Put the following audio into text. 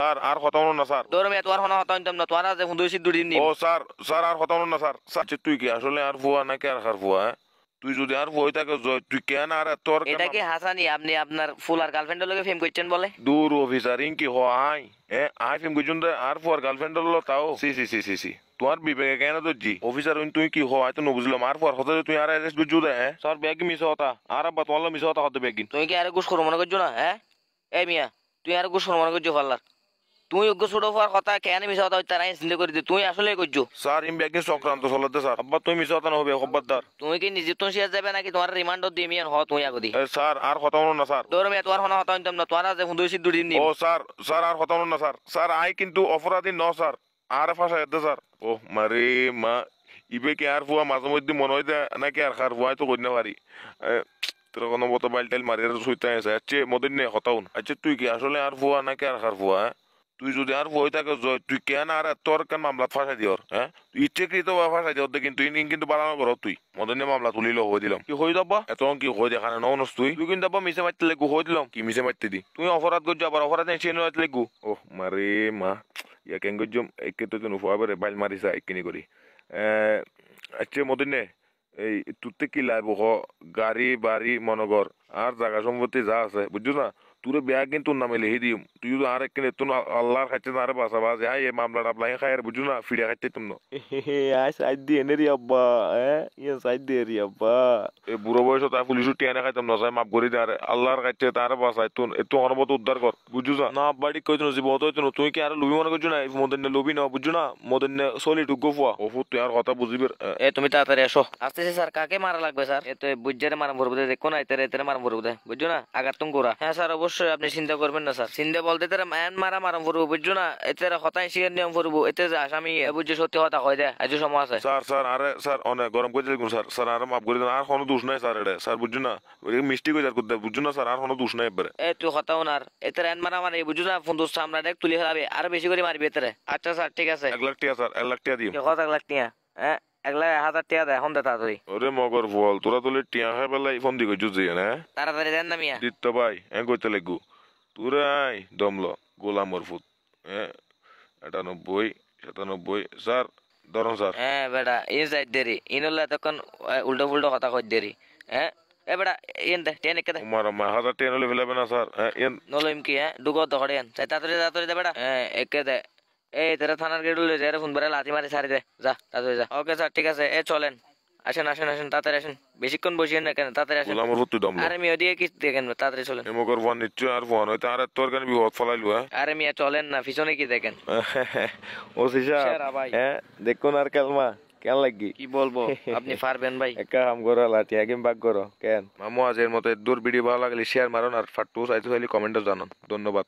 Sir আর কথা হলো না স্যার। তোর মেয়ে তোর হনা হতা না তোর আছে হুদু সিদ্ধু দিন ও স্যার স্যার আর কথা হলো না স্যার। স্যার তুই কি আসলে আর ফুয়া নাকি আর খার ফুয়া? তুই যদি আর ফুয়াই থাকে তুই কেন আর তোর কেন? এটা কি হাসানি আপনি আপনার ফুল আর গার্লফ্রেন্ডের লগে ফেম করছেন বলে? দূর অফিসার ইনকি হ আই আই ফিম গুজন আর ফুয়ার গার্লফ্রেন্ড হলো তাও সি সি সি সি সি তোমার বিবেকে কেন দর্জি অফিসার তুই কি হয় তো বুঝলাম আর ফুয়ার হতে তুই আর অ্যারেস্ট করছু দে স্যার ব্যাগ মিস হতা আর আব্বা তোমার মিস হতা হতে ব্যাগ তুই কি আর গুছ করো মনে করছো না হ্যাঁ? এই মিয়া তুই আর গুছ করো মনে করছো পাল্লার তুই অজ্ঞ ছোট হওয়ার কথা কেন মিশা হতা তারা চিন্তা করে তুই আসলে করছো স্যার ইম ব্যাগ সংক্রান্ত চলতে স্যার আব্বা তুই মিস হতা না হবে খবরদার। তুমি কি নিজে তো শেষ যাবে নাকি তোমার রিমান্ডার দিয়ে মিয়ান হ তুই আগদি স্যার আর কথা হলো না স্যার। তোর মেয়ে তোর হনা হতা না তোর আছে হুদু সিদ্ধু দিন ও স্যার স্যার আর কথা হলো না স্যার। স্যার আই কিন্তু অপরাধী ন স্যার আর ফাঁসা যেতে স্যার। ও মারে মা ইবে কি আর ফুয়া মাঝে মধ্যে মনে হয় দে নাকি আর খার ফুয়াই তো করতে পারি তোর কোনো মতো বাইল টাইল মারি সুইতে আছে আচ্ছা মদিন নে হতাউন আচ্ছা তুই কি আসলে আর ফুয়া নাকি আর খার ফুয়া? তুই যদি আর ফুয়াই থাকে তুই কেন আর তোর কেন মামলা ফাঁসাই দিওর তুই ইচ্ছেকৃত ফাঁসাই দিওর কিন্তু ইনি কিন্তু বাড়ানো করো তুই মদন মামলা তুলিল হয়ে দিলাম কি হয়ে যাবা এত কি হয়ে দেখানে নস তুই কিন্তু আব্বা মিশে মারতে লেগু হয়ে দিলাম কি মিশে মারতে দি তুই অপরাধ করছো আবার অপরাধ এসে মারতে লেগু ও মারে মা ইয়া কেন করছো একে তো তুই নুফাবে বাইল মারিসা একিনি করি আচ্ছা মদন নে এই তুতে কি লাগবো গাড়ি বাড়ি মনগর আর জায়গা সম্পত্তি যা আছে বুঝছো না তোর ব্যাগ কিন্তু নামে লিখে দিম তুই যদি আর একদিন এত আল্লাহর খাইতে না আরে বাঁচাবা যে হ্যাঁ এই মামলা টামলা খাই আর বুঝছো না ফিরে খাইতে তুমি আই সাইড দিয়ে এনে রি আব্বা ইয়ে সাইড দিয়ে রি আব্বা এই বুড়ো বয়সে তার পুলিশ টিয়ানে খাইতাম না চাই মাফ করি আরে আল্লাহর খাইতে তার বাঁচাই তুন এত অনবত উদ্ধার কর বুঝছো না বাড়ি কইতো জীবন হইতো তুই কি আর লুবি মনে করছো না মদন লুবি না বুঝছো না মদন চলি টুকু ফুয়া ওফু তুই আর কথা বুঝিবে এ তুমি তাড়াতাড়ি আসো আসতেছি স্যার কাকে মারা লাগবে স্যার এ তো বুঝারে মারা ভরবো দেখো না এতে এতে মারা ভরবো বুঝছো না আগার তুমি গোরা হ্যাঁ স্যার অবশ্যই আপনি চিন্তা করবেন না স্যার চিন্তা বলতে তারা ম্যান মারা মারা ভরবো বুঝছো না এতে হতাই শিকার নিয়ম ভরবো এতে আসামি বুঝছো সত্যি হতা হয় দেয় আজ সময় আছে স্যার স্যার আরে স্যার অনেক গরম করে দিলাম স্যার স্যার আর মাফ করে দেন আর কোনো দোষ নাই স্যার এটা স্যার বুঝছো না মিষ্টি করে করতে বুঝছো না স্যার আর কোনো দোষ নাই এবারে এ তুই হতাও না এতে এন মারা মারা বুঝছো না ফোন দোষ আমরা দেখ তুলি হবে আরো বেশি করে মারবি এতে আচ্ছা স্যার ঠিক আছে 1 লাখ টাকা স্যার 1 লাখ টাকা দিও কত 1 লাখ টাকা হ্যাঁ 1,000 টাকা দেয় এখন দে তাড়াতাড়ি ওরে মগর বল তোরা তুলে টিয়া খাই বেলাই ফোন দি কইছু যে না তাড়াতাড়ি দেন না মিয়া দিত ভাই কইতে লাগু তুরাই দমল গোলামর ফুট 98 97 স্যার ধরুন স্যার হ্যাঁ বেটা ইন যাই দেরি ইনলে তখন উল্টো ফুল্টো কথা কই দেরি হ্যাঁ এ বেটা ইন দে টেন একে দে উমার মা হাজার টেন হলে ফেলাবে না স্যার নলইম কি হ্যাঁ ডুগো দহড়ে আন চাই তাড়াতাড়ি দে বেটা হ্যাঁ একে দে এই তেরা থানার গেট উলে যারে ফোন করে লাথি মারি ছাড়ি দে যা তাড়াতাড়ি যা ওকে স্যার ঠিক আছে এ চলেন আসেন আসেন আসেন তাড়াতাড়ি আসেন বেশিক্ষণ বসিয়েন না কেন তাড়াতাড়ি আসেন গোলামর ফুট তুই দমল আরে মিয়া দিয়ে কি দেখেন তাড়াতাড়ি চলেন মগর ফোন নিশ্চয় আর ফোন হইতে আর তোর কেন বিপদ ফলাইলু আরে মিয়া চলেন না পিছনে কি দেখেন ও সিসা দেখুন আর কালমা কেন লাগি কি বলবো আপনি পারবেন ভাই একা হাম করো লাঠি একদম বাগ করো কেন মামু আজের মতো দূর ভিডিও ভালো লাগলে শেয়ার মারুন আর ফাট্টু চাইতে চাইলে কমেন্টে জানান ধন্যবাদ।